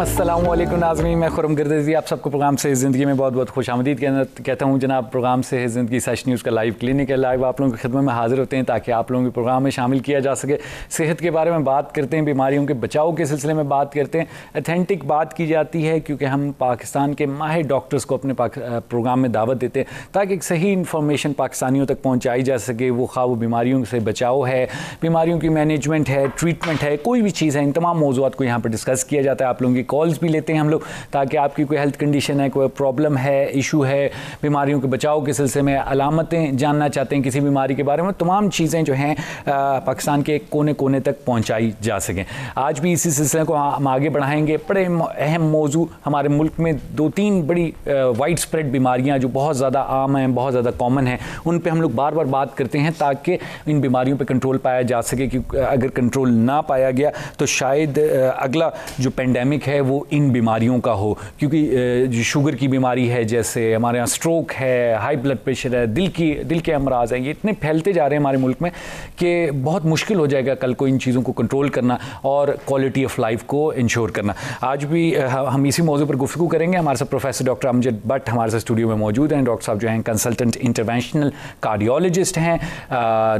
अस्सलाम वालेकुम नाज़रीन, मैं खुरम गर्दज़ी आप सबको प्रोग्राम से ज़िंदगी में बहुत बहुत खुश आमदीद कहता हूँ। जनाब, प्रोग्राम से ज़िंदगी सच न्यूज़ का लाइव क्लिनिक है। लाइव आप लोगों की खिदमत में हाज़िर होते हैं ताकि आप लोगों के प्रोग्राम में शामिल किया जा सके। सेहत के बारे में बात करते हैं, बीमारियों के बचाव के सिलसिले में बात करते हैं, अथेंटिक बात की जाती है क्योंकि हम पाकिस्तान के माहिर डॉक्टर्स को अपने प्रोग्राम में दावत देते हैं ताकि एक सही इन्फॉर्मेशन पाकिस्तानियों तक पहुँचाई जा सके। वो खा वो बीमारियों से बचाव है, बीमारियों की मैनेजमेंट है, ट्रीटमेंट है, कोई भी चीज़ है, इन तमाम मौज़ूआत को यहाँ पर डिस्कस किया जाता है। आप लोगों की कॉल्स भी लेते हैं हम लोग ताकि आपकी कोई हेल्थ कंडीशन है, कोई प्रॉब्लम है, इशू है, बीमारियों के बचाव के सिलसिले में अलामतें जानना चाहते हैं किसी बीमारी के बारे में, तमाम चीज़ें जो हैं पाकिस्तान के कोने कोने तक पहुंचाई जा सकें। आज भी इसी सिलसिले को हम आगे बढ़ाएंगे। बड़े अहम मौजू, हमारे मुल्क में 2-3 बड़ी वाइड स्प्रेड बीमारियां जो बहुत ज़्यादा आम हैं, बहुत ज़्यादा कॉमन हैं, उन पे हम लोग बार बार बात करते हैं ताकि इन बीमारियों पे कंट्रोल पाया जा सके। क्योंकि अगर कंट्रोल ना पाया गया तो शायद अगला जो पेंडेमिक है वो इन बीमारियों का हो। क्योंकि जो शुगर की बीमारी है, जैसे हमारे यहाँ स्ट्रोक है, हाई ब्लड प्रेशर है, दिल के अमराज हैं, ये इतने फैलते जा रहे हैं हमारे मुल्क में कि बहुत मुश्किल हो जाएगा कल को इन चीज़ों को कंट्रोल करना और क्वालिटी ऑफ लाइफ को इंश्योर करना। आज भी हम इसी मौजू पर गुफ्तगू करेंगे। हमारे साथ प्रोफेसर डॉक्टर अमजद भट्ट हमारे साथ स्टूडियो में मौजूद हैं। डॉक्टर साहब जो हैं कंसल्टेंट इंटरवेंशनल कार्डियोलॉजिस्ट हैं।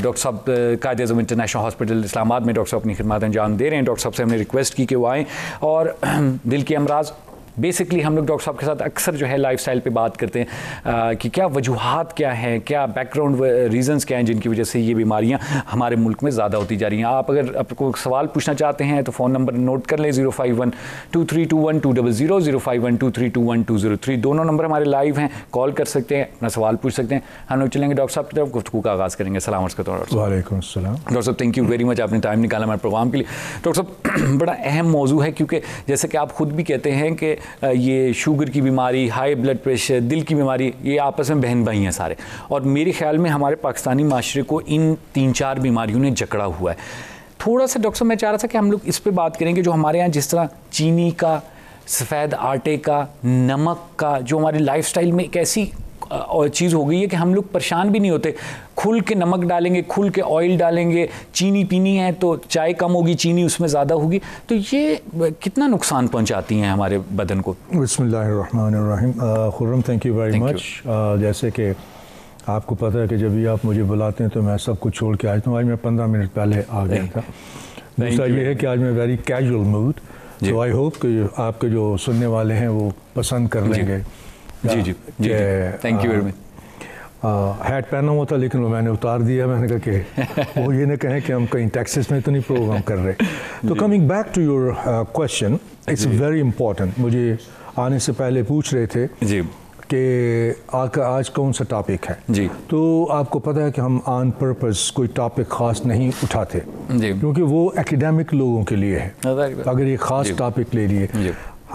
डॉक्टर साहब कायद-ए-आज़म इंटरनेशनल हॉस्पिटल इस्लामाबाद में डॉक्टर साहब अपनी खिदमत अंजाम दे रहे हैं। डॉक्टर साहब से हमने रिक्वेस्ट की कि वो आएँ और दिल के अमराज, बेसिकली हम लोग डॉक्टर साहब के साथ अक्सर जो है लाइफस्टाइल पे बात करते हैं कि क्या वजूहात क्या हैं, क्या बैकग्राउंड रीजंस क्या हैं जिनकी वजह से ये बीमारियां हमारे मुल्क में ज़्यादा होती जा रही हैं। आप अगर आपको सवाल पूछना चाहते हैं तो फ़ोन नंबर नोट कर लें 051-2321-200, 051-2321-203। दोनों नंबर हमारे लाइव हैं, कॉल कर सकते हैं, अपना सवाल पूछ सकते हैं। हम लोग चलेंगे डॉक्टर साहब की तरफ, गुफ्तगू का आगाज़ करेंगे। सलाम वालेकुम सलाम। डॉक्टर साहब, थैंक यू वेरी मच, आपने टाइम निकाला हमारे प्रोग्राम के लिए। डॉक्टर साहब, बड़ा अहम मौजू है क्योंकि जैसे कि आप खुद भी कहते हैं कि ये शुगर की बीमारी, हाई ब्लड प्रेशर, दिल की बीमारी, ये आपस में बहन भाई हैं सारे। और मेरे ख्याल में हमारे पाकिस्तानी माशरे को इन 3-4 बीमारियों ने जकड़ा हुआ है। थोड़ा सा डॉक्टर साहब मैं चाह रहा था कि हम लोग इस पे बात करेंगे जो हमारे यहाँ जिस तरह चीनी का, सफ़ेद आटे का, नमक का, जो हमारी लाइफस्टाइल में एक ऐसी और चीज़ हो गई है कि हम लोग परेशान भी नहीं होते। खुल के नमक डालेंगे, खुल के ऑयल डालेंगे, चीनी पीनी है तो चाय कम होगी, चीनी उसमें ज़्यादा होगी, तो ये कितना नुकसान पहुंचाती हैं हमारे बदन को? बिस्मिल्लाहिर्रहमानिर्रहीम। Khurram, thank you very much. जैसे कि आपको पता है कि जब भी आप मुझे बुलाते हैं तो मैं सब कुछ छोड़ के आता हूँ। आज मैं 15 मिनट पहले आ गया था। दूसरा ये है कि आज मैं वेरी कैजुअल मूड, तो आई होप कि आपके जो सुनने वाले हैं वो पसंद कर लेंगे। जी, thank you very much. Hat पहना हुआ था लेकिन वो मैंने उतार दिया। मैंने कहा कि वो ये ना कहें कि हम कहीं टेक्सास में तो नहीं प्रोग्राम कर रहे। तो coming back to your question, it's very important. मुझे आने से पहले पूछ रहे थे जी कि आज कौन सा टॉपिक है जी। तो आपको पता है कि हम ऑन पर्पस कोई टॉपिक ख़ास नहीं उठाते क्योंकि वो एकेडमिक लोगों के लिए है। अगर ये ख़ास टॉपिक ले लिए,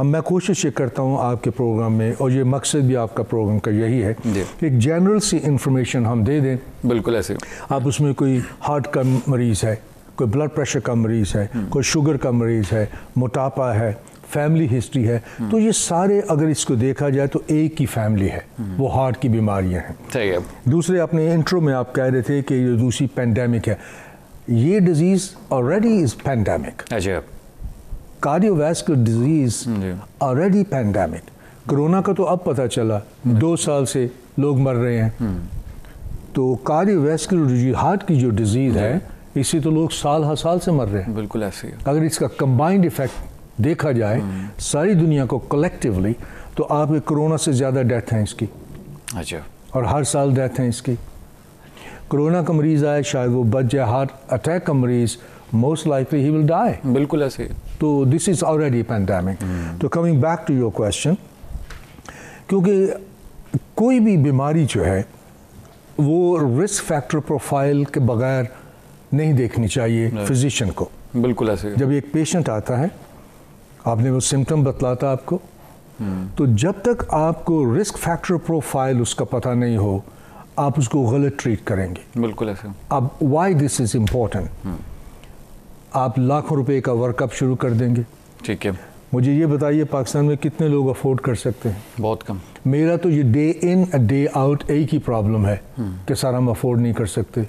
मैं कोशिश ये करता हूँ आपके प्रोग्राम में, और ये मकसद भी आपका प्रोग्राम का यही है कि एक जनरल सी इंफॉर्मेशन हम दे दें। बिल्कुल ऐसे। आप उसमें कोई हार्ट का मरीज़ है, कोई ब्लड प्रेशर का मरीज़ है, कोई शुगर का मरीज़ है, मोटापा है, फैमिली हिस्ट्री है, तो ये सारे अगर इसको देखा जाए तो एक ही फैमिली है, वो हार्ट की बीमारियाँ हैं। ठीक है। दूसरे अपने इंट्रो में आप कह रहे थे कि ये दूसरी पेंडेमिक है। ये डिजीज़ ऑलरेडी इज़ पेंडेमिक। अच्छा। Cardiovascular disease already pandemic. Corona का तो अब पता चला, 2 साल से लोग मर रहे हैं। तो कार्डियोवैस्कुलर डिजीज़, हार्ट की जो डिजीज़ है, इससे तो लोग साल हर साल से मर रहे हैं। बिल्कुल ऐसे ही। अगर इसका कंबाइंड इफेक्ट देखा जाए सारी दुनिया को कलेक्टिवली, तो आप कोरोना से ज़्यादा डेथ हैं इसकी। अच्छा। और हर साल डेथ हैं इसकी। कोरोना का मरीज़ आए, शायद वो बच जाए। हार्ट अटैक का मरीज़, most likely he will die. बिल्कुल ऐसे ही। तो दिस इज़ ऑलरेडी पैंडेमिक। तो coming back to your question, क्योंकि कोई भी बीमारी जो है वो रिस्क फैक्टर प्रोफाइल के बगैर नहीं देखनी चाहिए फिजिशियन को। बिल्कुल ऐसे। जब एक पेशेंट आता है, आपने वो सिम्टम बतलाता आपको, तो जब तक आपको रिस्क फैक्टर प्रोफाइल उसका पता नहीं हो, आप उसको गलत ट्रीट करेंगे। बिल्कुल ऐसे। अब वाई दिस इज़ इम्पोर्टेंट, आप लाखों रुपए का वर्कअप शुरू कर देंगे। ठीक है। مجھے یہ بتائیے پاکستان میں کتنے لوگ افورڈ کر سکتے ہیں؟ بہت کم. میرا تو یہ ڈے ان ڈے آؤٹ ایک ہی پرابلم ہے کہ سر ہم افورڈ نہیں کر سکتے.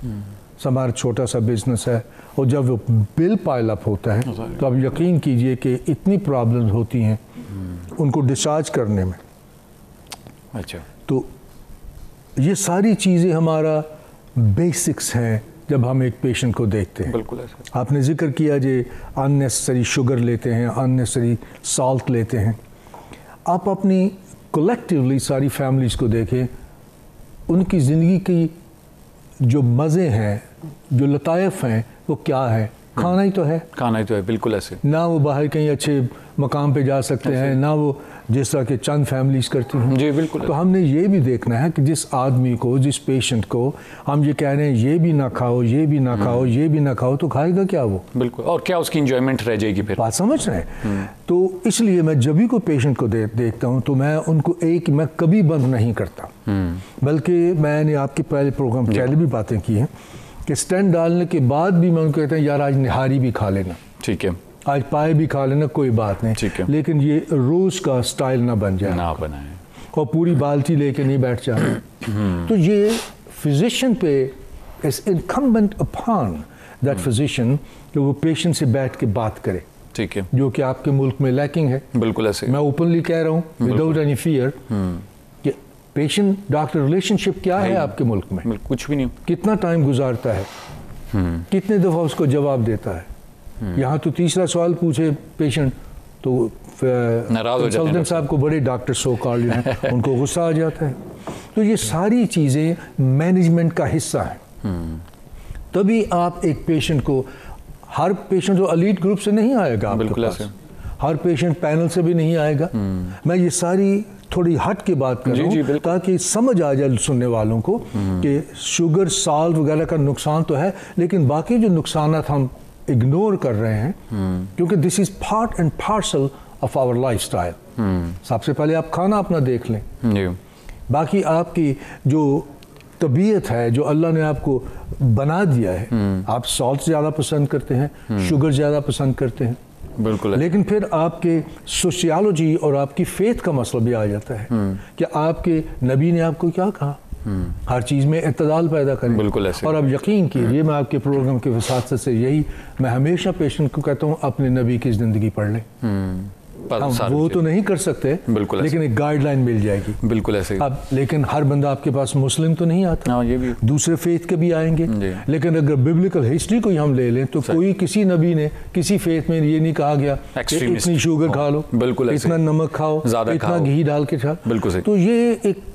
ہمارا چھوٹا سا بزنس ہے اور جب وہ بل پائل اپ ہوتا ہے تو آپ یقین کیجئے کہ اتنی پرابلمز ہوتی ہیں ان کو ڈسچارج کرنے میں. اچھا. تو یہ ساری چیزیں ہمارا بیسکس ہیں جب ہم ایک پیشنٹ کو دیکھتے ہیں. بالکل ایسا. آپ نے ذکر کیا جی اننیسری شوگر لیتے ہیں, اننیسری سالٹ لیتے ہیں. آپ اپنی کلیکٹیولی ساری فیملیز کو دیکھیں, ان کی زندگی کی جو مزے ہیں, جو لطائف ہیں, وہ کیا ہے؟ کھانا ہی تو ہے. کھانا ہی تو ہے. بالکل ایسے. نہ وہ باہر کہیں اچھے مقام پہ جا سکتے ہیں, نہ وہ جس طرح کہ چند فیملیز کرتی ہیں. جی بالکل. تو ہم نے یہ بھی دیکھنا ہے کہ جس آدمی کو, جس پیشنٹ کو ہم یہ کہہ رہے ہیں یہ بھی نہ کھاؤ, یہ بھی نہ کھاؤ, یہ بھی نہ کھاؤ, تو کھائے گا کیا وہ؟ بالکل. اور کیا اس کی انجوائمنٹ رہ جائے گی پھر؟ بات سمجھ رہے ہیں. تو اس لیے میں جب بھی کوئی پیشنٹ کو دیکھتا ہوں تو میں ان کو میں کبھی بند نہیں کرتا, بلکہ میں نے آپ کے پہلے پروگرام پہلے بھی باتیں کی ہیں کہ اسٹینٹ ڈالنے کے بعد بھی میں ان کو کہتا ہوں یار آج نہاری بھی کھا لینا, ٹھیک ہے, آج پائے بھی کھا لینا, کوئی بات نہیں, لیکن یہ روز کا سٹائل نہ بن جائے, نہ بنائے, اور پوری بالٹی لے کے نہیں بیٹھ جائے. تو یہ فزیشین پہ از انکمبنٹ اپان دیٹ فزیشین کہ وہ پیشنٹ سے بیٹھ کے بات کرے, ٹھیک ہے, جو کہ آپ کے ملک میں لیکنگ ہے. بالکل ایسے. میں اوپنلی کہہ رہا ہوں وداؤٹ اینی فیئر کہ پیشنٹ ڈاکٹر ریلیشن شپ کیا ہے آپ کے ملک میں؟ کچھ بھی نہیں. کتنا ٹائم گزارتا ہے, کتنے دفعہ اس کو جواب دیتا ہے. یہاں تو تیسرا سوال پوچھے پیشنٹ تو کنسلٹنٹ صاحب کو بڑے ڈاکٹر سو کال جو ہیں ان کو غصہ آ جاتا ہے. تو یہ ساری چیزیں مینجمنٹ کا حصہ ہیں. تبھی آپ ایک پیشنٹ کو, ہر پیشنٹ جو ایلیٹ گروپ سے نہیں آئے گا آپ کے پاس, ہر پیشنٹ پینل سے بھی نہیں آئے گا. میں یہ ساری تھوڑی ہٹ کے بات کر رہا ہوں تاکہ سمجھ آ جائے سننے والوں کو کہ شوگر, سالٹ وغیرہ کا نقصان تو ہے, لیکن باقی جو نقصانات ہم اگنور کر رہے ہیں کیونکہ this is part and parcel of our lifestyle. سب سے پہلے آپ کھانا اپنا دیکھ لیں, باقی آپ کی جو طبیعت ہے, جو اللہ نے آپ کو بنا دیا ہے, آپ سالٹ زیادہ پسند کرتے ہیں, شوگر زیادہ پسند کرتے ہیں. بالکل. لیکن پھر آپ کے سوشیالوجی اور آپ کی فیتھ کا مسئلہ بھی آ جاتا ہے کہ آپ کے نبی نے آپ کو کیا کہا, ہر چیز میں اعتدال پیدا کریں. بالکل ایسے. اور اب یقین کیجیے میں آپ کے پروگرام کے وساطت سے یہی میں ہمیشہ پیشنٹ کو کہتا ہوں اپنے نبی کی زندگی پڑھ لیں. وہ تو نہیں کر سکتے لیکن ایک گائیڈ لائن مل جائے گی. بالکل ایسے. اب لیکن ہر بندہ آپ کے پاس مسلم تو نہیں آتا, دوسرے فیتھ کے بھی آئیں گے. لیکن اگر ببلیکل ہسٹری کو ہم لے لیں تو کوئی کسی نبی نے کسی فیتھ میں یہ نہیں کہا گیا کہ اتنی شوگر کھا لو, اتنا نمک کھاؤ, اتنا گھی ڈال کے کھاؤ. بالکل. تو یہ ایک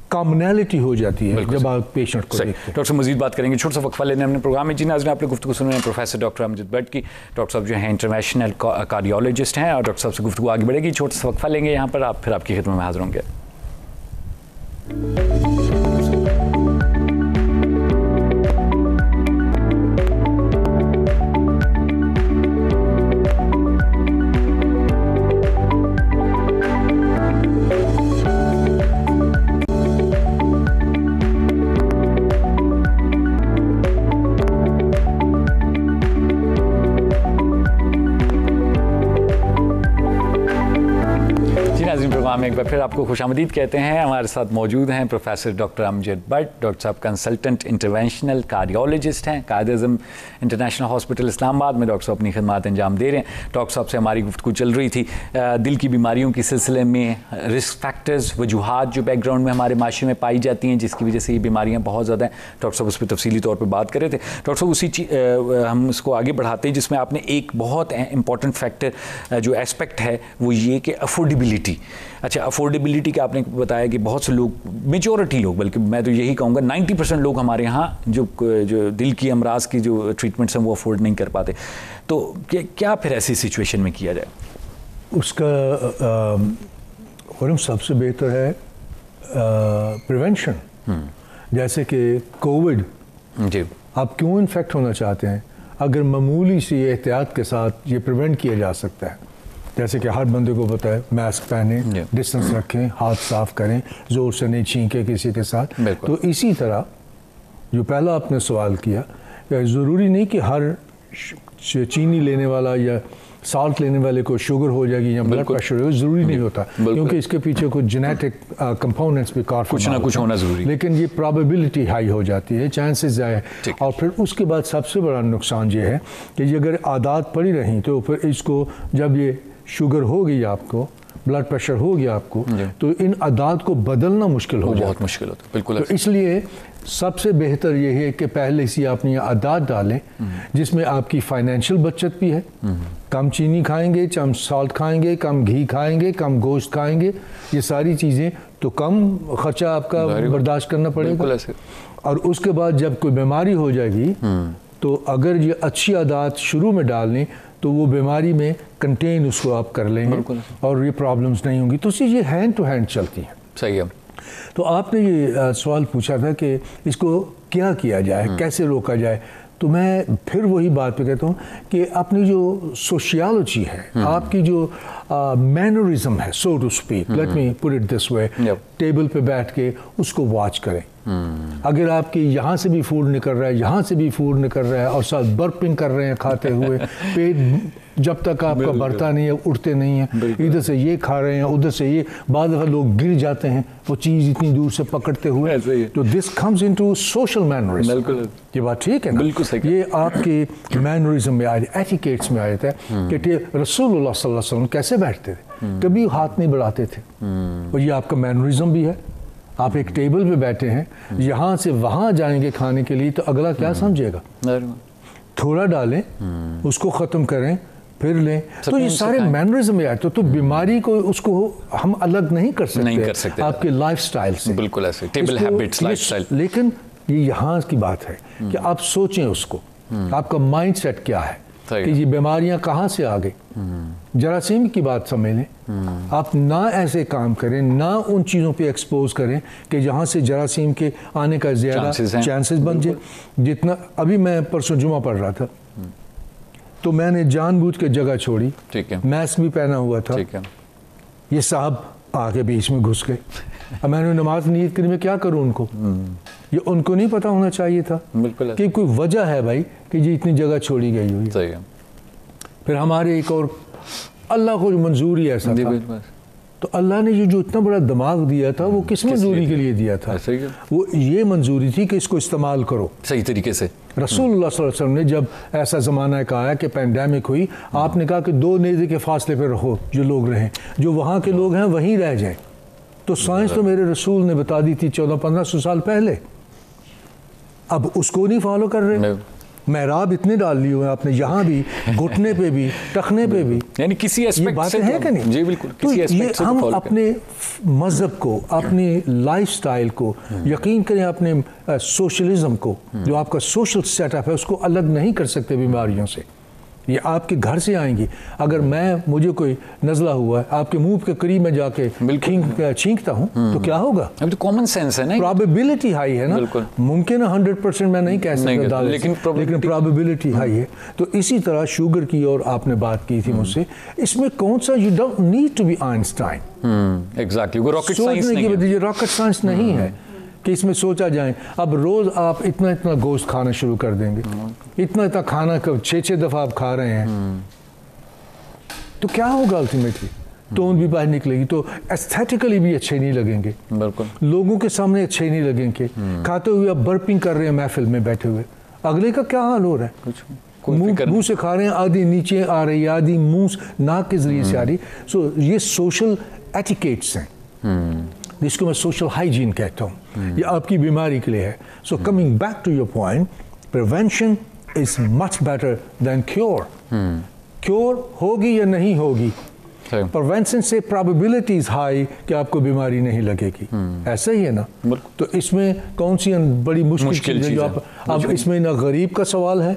کامنالٹی ہو جاتی ہے جب آپ پیشنٹ کو دیکھتے ہیں. ڈاکٹر صاحب مزید بات کریں گے, چھوٹا سا وقفہ لینے اپنے پروگرام میں. جی ناظرین, آپ نے گفتگو سن رہے ہیں پروفیسر ڈاکٹر امجد بٹ کی. ڈاکٹر صاحب جو ہیں انٹرنیشنل کارڈیولوجسٹ ہیں, اور ڈاکٹر صاحب سے گفتگو آگے بڑھے گی. چھوٹا سا وقفہ لیں گے یہاں پر, آپ پھر آپ کی خدمت میں حاضر ہوں گے. ایک بار پھر آپ کو خوش آمدید کہتے ہیں. ہمارے ساتھ موجود ہیں professor doctor Amjad but. Doctor صاحب کنسلٹنٹ انٹرونشنل کارڈیولوجسٹ ہیں, قائد اعظم انٹرنیشنل ہاسپٹل اسلام آباد میں ڈاکٹر صاحب اپنی خدمات انجام دے رہے ہیں. ڈاکٹر صاحب سے ہماری گفتگو چل رہی تھی دل کی بیماریوں کے سلسلے میں, رسک فیکٹرز, وجوہات جو بیک گراؤنڈ میں ہمارے معاشرے میں پائی جاتی ہیں جس کی وجہ سے یہ بیماریاں بہت زیادہ ہیں. ڈاکٹر صاحب اس پہ تفصیلی طور پہ بات کر رہے تھے. ڈاکٹر صاحب اسی ہم اس کو آگے بڑھاتے ہیں جس میں آپ نے ایک بہت امپورٹنٹ فیکٹر جو اسپیکٹ ہے وہ یہ کہ افورڈیبلٹی. اچھا, افورڈیبلٹی کا آپ نے بتایا کہ بہت سے لوگ, میجورٹی لوگ, بلکہ میں تو یہی کہوں گا 90% لوگ ہمارے یہاں جو دل کی امراض کی جو ٹریٹمنٹس ہیں وہ افورڈ نہیں کر پاتے. تو کیا پھر ایسی سچویشن میں کیا جائے؟ اس کا خرم سب سے بہتر ہے پریونشن. جیسے کہ کووڈ, جی آپ کیوں انفیکٹ ہونا چاہتے ہیں اگر معمولی سی احتیاط کے ساتھ یہ پریونٹ کیا جا سکتا ہے. جیسے کہ ہر بندے کو پتہ ہے ماسک پہنیں, ڈسٹنس رکھیں, ہاتھ صاف کریں, زور سے نہیں چھینکیں کسی کے ساتھ. تو اسی طرح جو پہلا آپ نے سوال کیا, ضروری نہیں کہ ہر چینی لینے والا یا سالٹ لینے والے کو شوگر ہو جائے گی یا بلڈ پریشر ہو، ضروری نہیں ہوتا، کیونکہ اس کے پیچھے کچھ جینیٹک کمپوننٹس بھی کافی کچھ نہ کچھ ہونا ضروری، لیکن یہ پرابیبلٹی ہائی ہو جاتی ہے، چانسز زیادہ ہے۔ اور پھر اس کے بعد سب سے بڑا نقصان یہ ہے کہ یہ اگر عادات پڑی رہیں تو پھر اس کو جب یہ شوگر ہو گئی آپ کو، بلڈ پریشر ہو گیا آپ کو، تو ان عادات کو بدلنا مشکل ہو جاتا ہے، بہت مشکل ہوتا ہے، بالکل۔ تو اس لیے سب سے بہتر یہ ہے کہ پہلے سے آپ نے عادات ڈالیں جس میں آپ کی فائنینشیل بچت بھی ہے، کم چینی کھائیں گے، کم سالٹ کھائیں گے، کم گھی کھائیں گے، کم گوشت کھائیں گے، یہ ساری چیزیں تو کم خرچہ آپ کا برداشت کرنا پڑے گا۔ اور اس کے بعد جب کوئی بیماری ہو جائے گی تو اگر یہ اچھی عادات شروع میں ڈال لیں تو وہ بیماری میں کنٹین اس کو آپ کر لیں گے اور یہ پرابلمز نہیں ہوں گی، تو یہ ہینڈ ٹو ہینڈ چلتی ہیں۔ صحیح ہے۔ تو آپ نے یہ سوال پوچھا تھا کہ اس کو کیا کیا جائے، کیسے روکا جائے، تو میں پھر وہی بات پہ کہتا ہوں کہ اپنی جو سوشیالوجی ہے، آپ کی جو مینرزم ہے، so to speak, let me put it this way, table پہ بیٹھ کے اس کو واچ کریں۔ اگر آپ کی یہاں سے بھی فوڈ نکل رہا ہے، یہاں سے بھی فوڈ نکل رہا ہے اور ساتھ برپنگ کر رہے ہیں کھاتے ہوئے، پیٹ جب تک آپ کا بڑھتا نہیں ہے، اٹھتے نہیں ہیں، ادھر سے یہ کھا رہے ہیں، ادھر سے یہ، بعض دفعہ لوگ گر جاتے ہیں وہ چیز اتنی دور سے پکڑتے ہوئے، تو this comes into social mannerism. یہ بات ٹھیک ہے نا؟ یہ آپ کے مینرزم میں آ جاتا ہے، ایٹیکیٹس میں آ جاتا ہے کہ رسول اللہ صلی اللہ علیہ وسلم کیسے بیٹھتے تھے، کبھی ہاتھ نہیں بڑھاتے تھے، اور یہ آپ کا مینرزم بھی ہے۔ آپ ایک ٹیبل پہ بیٹھے ہیں، یہاں سے وہاں جائیں گے کھانے کے لیے، تو اگلا کیا سمجھے گا؟ تھوڑا ڈالیں، اس کو ختم کریں، پھر لیں، تو یہ سارے مینرزم میں آئے تو بیماری کو اس کو ہم الگ نہیں کر سکتے آپ کے لائف سٹائل سے، بالکل ایسے ٹیبل ہیبٹس، لائف سٹائل۔ لیکن یہ یہاں کی بات ہے کہ آپ سوچیں اس کو، آپ کا مائنڈ سیٹ کیا ہے کہ یہ بیماریاں کہاں سے آ گئی۔ جراثیم کی بات سمجھ لیں، آپ نہ ایسے کام کریں، نہ ان چیزوں پہ ایکسپوز کریں کہ جہاں سے جراثیم کے آنے کا زیادہ چانسز بن جائے۔ جتنا ابھی میں پرسوں جمعہ پڑھ رہا تھا تو میں نے جان بوجھ کے جگہ چھوڑی، میسک بھی پہنا ہوا تھا، یہ صاحب آگے بیچ میں گھس گئے، اب میں نے نماز نیت کری، میں کیا کروں ان کو؟ یہ ان کو نہیں پتا ہونا چاہیے تھا کہ کوئی وجہ ہے بھائی کہ یہ اتنی جگہ چھوڑی گئی ہوئی۔ پھر ہمارے ایک اور اللہ کو جو منظوری ایسا تھا، تو اللہ نے جو اتنا بڑا دماغ دیا تھا وہ کس منظوری کے لیے دیا تھا؟ وہ یہ منظوری تھی کہ اس کو استعمال کرو صحیح طریقے سے۔ رسول اللہ صلی اللہ علیہ وسلم نے جب ایسا زمانہ ایک آیا کہ پینڈیمک ہوئی، آپ نے کہا کہ 2 نیزے کے فاصلے پہ رہو، جو لوگ رہیں، جو وہاں کے لوگ ہیں وہیں رہ جائیں۔ تو سائنس تو میرے رسول نے بتا دی تھی 1400-1500 سال پہلے، اب اس کو نہیں فالو کر رہے۔ محراب اتنے ڈال لیے ہوئے آپ نے، یہاں بھی، گھٹنے پہ بھی، ٹخنے پہ بھی، یعنی کسی ایسپیکٹ سے ہے کہ نہیں؟ جی بالکل، کسی ایسپیکٹ سے ہم اپنے مذہب کو، اپنی لائف سٹائل کو، یقین کریں اپنے سوشلزم کو، جو آپ کا سوشل سیٹ اپ ہے، اس کو الگ نہیں کر سکتے بیماریوں سے۔ یہ آپ کے گھر سے آئیں گی۔ اگر مجھے کوئی نزلہ ہوا ہے، آپ کے منہ کے قریب میں جا کے چھینکتا ہوں تو کیا ہوگا؟ اب تو کامن سینس ہے نا، پرابیبلٹی ہائی ہے نا، ممکن ہے 100% میں نہیں کہہ سکتا، لیکن پرابیبلٹی ہائی ہے۔ تو اسی طرح شوگر کی اور آپ نے بات کی تھی مجھ سے، اس میں کون سا، you don't need to be Einstein, exactly, وہ راکٹ سائنس نہیں ہے، یہ راکٹ سائنس نہیں ہے کہ اس میں سوچا جائیں اب روز آپ اتنا گوشت کھانا شروع کر دیں گے، اتنا کھانا 6 دفعہ آپ کھا رہے ہیں، تو کیا ہوگا الٹیمیٹلی؟ توند بھی باہر نکلے گی، تو ایستھیٹیکلی بھی اچھے نہیں لگیں گے، لوگوں کے سامنے اچھے نہیں لگیں گے، کھاتے ہوئے آپ برپنگ کر رہے ہیں محفل میں بیٹھے ہوئے، اگلے کا کیا حال ہو رہا ہے؟ منہ سے کھا رہے ہیں، آدھی نیچے آ رہی ہے، آدھی منہ ناک کے ذریعے سے آ رہی۔ سو یہ سوشل ایٹیکیٹس ہیں، جس کو میں سوشل ہائیجین کہتا ہوں، یہ آپ کی بیماری کے لیے ہے۔ So coming back to your point, prevention is much better than cure. Cure ہوگی یا نہیں ہوگی، پریونشن سے پرابیبلٹی از ہائی کہ آپ کو بیماری نہیں لگے گی، ایسا ہی ہے نا؟ تو اس میں کون سی بڑی مشکل چیز ہے جو اب اس میں نہ غریب کا سوال ہے،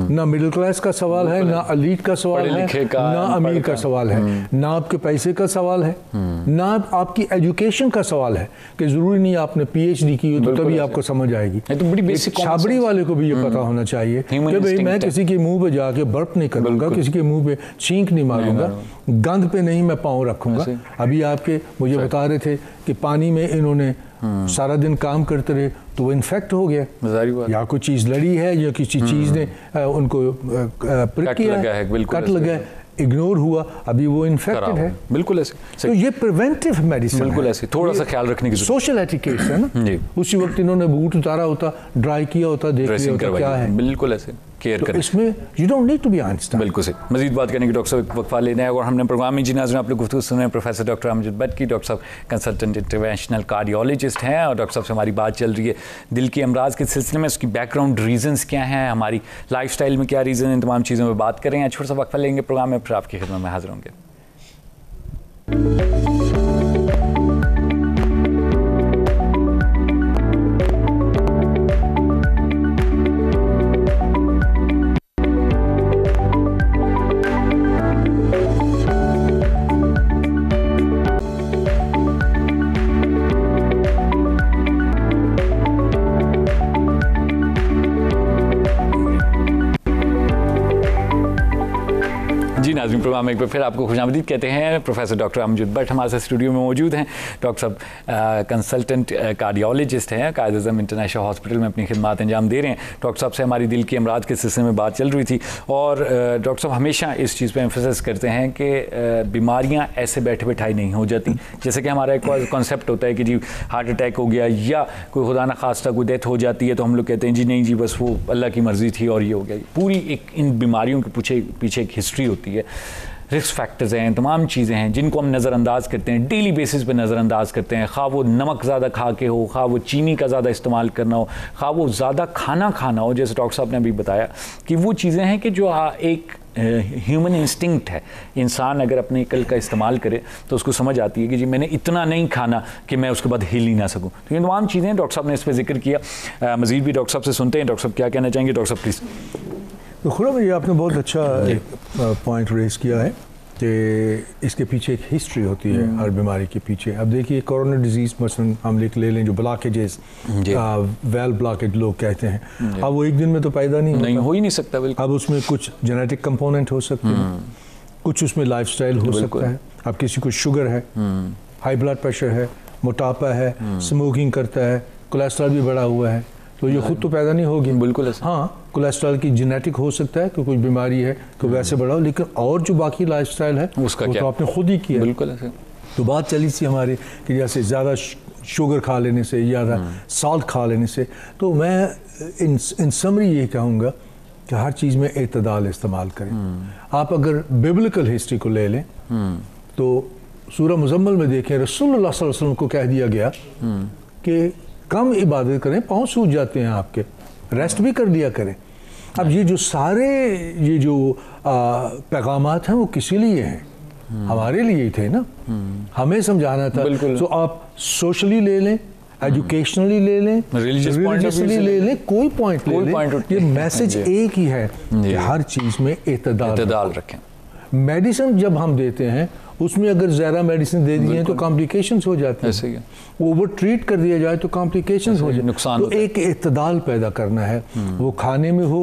نہ مڈل کلاس کا سوال ہے، نہ ایلیٹ کا سوال ہے، نہ امیر کا سوال ہے، نہ آپ کے پیسے کا سوال ہے، نہ آپ کی ایجوکیشن کا سوال ہے کہ ضروری نہیں آپ نے PhD کی ہو تو تبھی آپ کو سمجھ آئے گی۔ چھابڑی والے کو بھی یہ پتا ہونا چاہیے کہ بھئی میں کسی کے منہ پہ جا کے برپ نہیں کروں گا، کسی کے منہ پہ چھینک نہیں ماروں گا، گند پہ نہیں میں پاؤں رکھوں گا۔ ابھی آپ کے مجھے بتا رہے تھے کہ پانی میں انہوں نے سارا دن کام کرتے رہے تو وہ انفیکٹ ہو گیا، یا کوئی چیز لڑی ہے یا کسی چیز نے ان کو پرک کیا ہے، کٹ لگا ہے، इग्नोर हुआ, अभी वो इन्फेक्टेड है। बिल्कुल ऐसे। तो ये प्रिवेंटिव मेडिसिन बिल्कुल ऐसे, थोड़ा सा ख्याल रखने की सोशल एटिकेट है ना जी। उसी वक्त इन्होंने बूट उतारा होता, ड्राई किया होता, देख लिया होता क्या है। बिल्कुल ऐसे केयर तो करें। इसमें you don't need to be Einstein. बिल्कुल सही। मजीद बात करने की डॉक्टर साहब एक वक्फा लेना है, और हमने प्रोग्राम में जी नाज़रीन आप लोग गुफ्तगू सुन रहे हैं प्रोफेसर डॉक्टर अमजद भट्ट की। डॉक्टर साहब कंसल्टेंट इंटरवेंशनल कार्डियोलॉजिस्ट हैं, और डॉक्टर साहब से हमारी बात चल रही है दिल के अमराज के सिलसिले में, उसकी बैकग्राउंड रीजंस क्या हैं, हमारी लाइफस्टाइल में क्या रीज़न है, इन तमाम चीज़ों में बात करेंगे। छोटा सा वक्फा लेंगे प्रोग्राम में, फिर आपकी खिदमत में हाजिर होंगे। प्रोग्राम में एक बार फिर आपको खुशामदीद कहते हैं। प्रोफेसर डॉक्टर अमजद भट्ट हमारे साथ स्टूडियो में मौजूद हैं। डॉक्टर साहब कंसल्टेंट कार्डियोलॉजिस्ट हैं, कायद-ए-आज़म इंटरनेशनल हॉस्पिटल में अपनी खिदमत अंजाम दे रहे हैं। डॉक्टर साहब से हमारी दिल के अमराज के सिलसिले में बात चल रही थी, और डॉक्टर साहब हमेशा इस चीज़ पर एम्फेसिस करते हैं कि बीमारियाँ ऐसे बैठे बैठाई नहीं हो जाती। जैसे कि हमारा एक कॉन्सेप्ट होता है कि जी हार्ट अटैक हो गया या कोई खुदा न खास्ता कोई डेथ हो जाती है, तो हम लोग कहते हैं जी नहीं जी बस वो अल्लाह की मर्ज़ी थी और ये हो गया। पूरी एक इन बीमारियों के पीछे एक हिस्ट्री होती है, रिस्क फैक्टर्स हैं, तमाम चीज़ें हैं जिनको हम नज़रअंदाज करते हैं, डेली बेसिस पे नज़रअंदाज करते हैं। खा वो नमक ज़्यादा खा के हो, खा वो चीनी का ज़्यादा इस्तेमाल करना हो, खा वो ज़्यादा खाना हो, जैसे डॉक्टर साहब ने अभी बताया कि वो चीज़ें हैं कि जो एक ह्यूमन इंस्टिंक्ट है। इंसान अगर अपने अक्ल का इस्तेमाल करे तो उसको समझ आती है कि जी मैंने इतना नहीं खाना कि मैं उसके बाद हिल ही ना सकूँ। तो ये तमाम चीज़ें डॉक्टर साहब ने इस पर जिक्र किया। मज़ीद भी डॉक्टर साहब से सुनते हैं। डॉक्टर साहब क्या कहना चाहेंगे? डॉक्टर साहब प्लीज़। तो खुरम, ये आपने बहुत अच्छा पॉइंट रेज़ किया है कि इसके पीछे एक हिस्ट्री होती है हर बीमारी के पीछे। अब देखिए कोरोना डिजीज़ मसलन हम ले लें, जो ब्लॉकेजेस, वेल ब्लॉकेज लोग कहते हैं, अब वो एक दिन में तो पैदा नहीं हो ही नहीं सकता। बिल्कुल। अब उसमें कुछ जेनेटिक कंपोनेंट हो सकते हैं, कुछ उसमें लाइफस्टाइल हो सकता है। अब किसी को शुगर है, हाई ब्लड प्रेशर है, मोटापा है, स्मोकिंग करता है, कोलेस्ट्रॉल भी बढ़ा हुआ है, तो ये खुद तो पैदा नहीं होगी। बिल्कुल। हाँ, कोलेस्ट्रॉल की जेनेटिक हो सकता है कि कोई बीमारी है कि वैसे बढ़ा हो, लेकिन और जो बाकी लाइफस्टाइल है उसका वो क्या? तो आपने खुद ही किया। बिल्कुल ऐसे। तो बात चली थी हमारी कि जैसे ज़्यादा शुगर खा लेने से, ज़्यादा साल्ट खा लेने से, तो मैं इन समरी ये कहूँगा कि हर चीज़ में एतदाल इस्तेमाल करें। आप अगर बिब्लिकल हिस्ट्री को ले लें तो सूरह मुज़म्मल में देखें, रसूलुल्लाह सल्लल्लाहु अलैहि वसल्लम को कह दिया गया कि कम इबादत करें, पाँव सूज जाते हैं आपके, रेस्ट भी कर दिया करें। अब ये जो सारे ये जो पैगामात हैं वो किसी लिए हैं? हमारे लिए ही थे ना, हमें समझाना था। तो आप सोशली ले लें, एजुकेशनली ले लें, रिलीजियसली ले लें, कोई पॉइंट ले लें, ये मैसेज एक ही है कि हर चीज़ में एतदाल रखें। मेडिसिन जब हम देते हैं उसमें अगर ज़्यादा मेडिसिन दे दी हैं तो कॉम्प्लिकेशंस हो जाते हैं, ओवर ट्रीट कर दिया जाए तो कॉम्प्लिकेशंस हो जाए। नुकसान। तो एक एतदाल पैदा करना है, वो खाने में हो,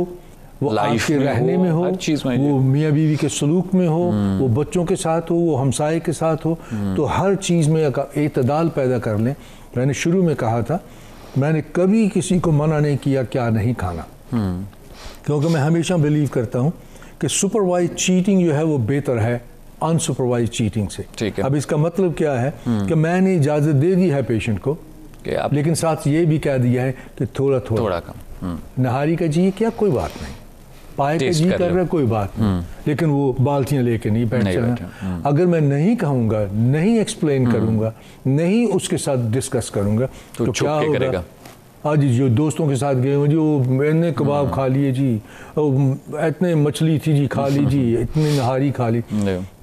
वो आपके रहने में हो, वो मियाँ बीवी के सलूक में हो, वो बच्चों के साथ हो, वो हमसाए के साथ हो, तो हर चीज़ में एतदाल पैदा कर लें। मैंने शुरू में कहा था, मैंने कभी किसी को मना नहीं किया क्या नहीं खाना, क्योंकि मैं हमेशा बिलीव करता हूँ कि सुपरवाइज चीटिंग जो है वो बेहतर है अनसुपरवाइज चीटिंग से। अब इसका मतलब क्या है कि मैंने इजाज़त दे दी है पेशेंट को, लेकिन साथ ये भी कह दिया है कि थोड़ा कम। नहारी का जी क्या, कोई बात नहीं, पाए का जी कर रहा कोई बात नहीं, लेकिन वो बाल्टियाँ लेके नहीं बैठ जाना। अगर मैं नहीं कहूँगा, नहीं एक्सप्लेन करूँगा, नहीं उसके साथ डिस्कस करूँगा तो क्या होगा? आज जो दोस्तों के साथ गए जो मैंने कबाब खा लिए जी, इतने मछली थी जी खा ली जी, इतनी नहारी खा ली,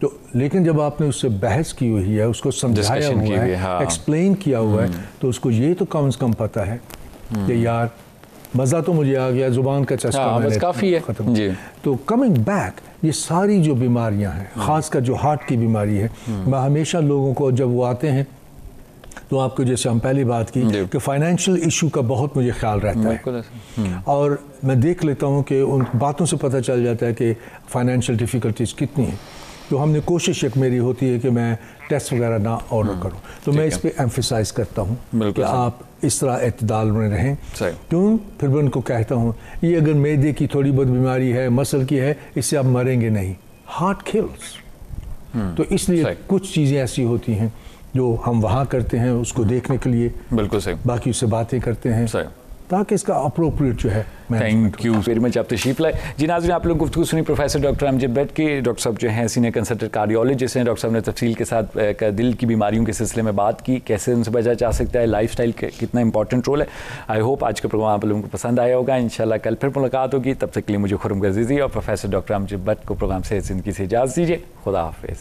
तो लेकिन जब आपने उससे बहस की हुई है, उसको समझाया हुआ है, एक्सप्लेन किया हुआ है, तो उसको ये तो कम से कम पता है कि यार मज़ा तो मुझे आ गया, ज़ुबान का चस्का मैंने काफ़ी है खत्म। तो कमिंग बैक, ये सारी जो बीमारियां हैं, ख़ासकर जो हार्ट की बीमारी है, मैं हमेशा लोगों को जब वो आते हैं तो आपको जैसे हम पहली बात की कि फाइनेंशियल इशू का बहुत मुझे ख्याल रहता है, और मैं देख लेता हूँ कि उन बातों से पता चल जाता है कि फाइनेंशियल डिफ़िकल्टीज़ कितनी हैं। तो हमने कोशिश एक मेरी होती है कि मैं टेस्ट वगैरह ना ऑर्डर करूँ, तो मैं इस पर एम्फेसाइज़ करता हूँ कि आप इस तरह एतदाल में रहें। क्यों? फिर मैं उनको कहता हूँ ये अगर मैदे की थोड़ी बहुत बीमारी है, मसल की है, इससे आप मरेंगे नहीं, हार्ट किल्स। तो इसलिए कुछ चीज़ें ऐसी होती हैं जो हम वहाँ करते हैं उसको देखने के लिए, बिल्कुल सही, बाकी उससे बातें करते हैं ताकि इसका अप्रोप्रिएट जो है। थैंक यू वेरी मच, आप तशरीफ लाए। जी नाज़रीन, आप लोग गुफ्तगू सुनी प्रोफेसर डॉक्टर अमजद भट्ट की। डॉक्टर साहब जो हैं सीनियर कंसल्टेंट कार्डियोलॉजिस्ट हैं। डॉक्टर साहब ने तफसील के साथ दिल की बीमारियों के सिलसिले में बात की, कैसे उनसे बचा जा सकता है, लाइफस्टाइल का कितना इंपॉर्टेंट रोल है। आई होप आज का प्रोग्राम आप लोगों को पसंद आया होगा। इंशाल्लाह कल फिर मुलाकात होगी, तब तक के लिए मुझे खुर्रम गर्जीज़ी और प्रोफेसर डॉक्टर अमजद भट्ट को प्रोग्राम से ज़िंदगी से इजाज़त दीजिए। खुदा हाफिज़।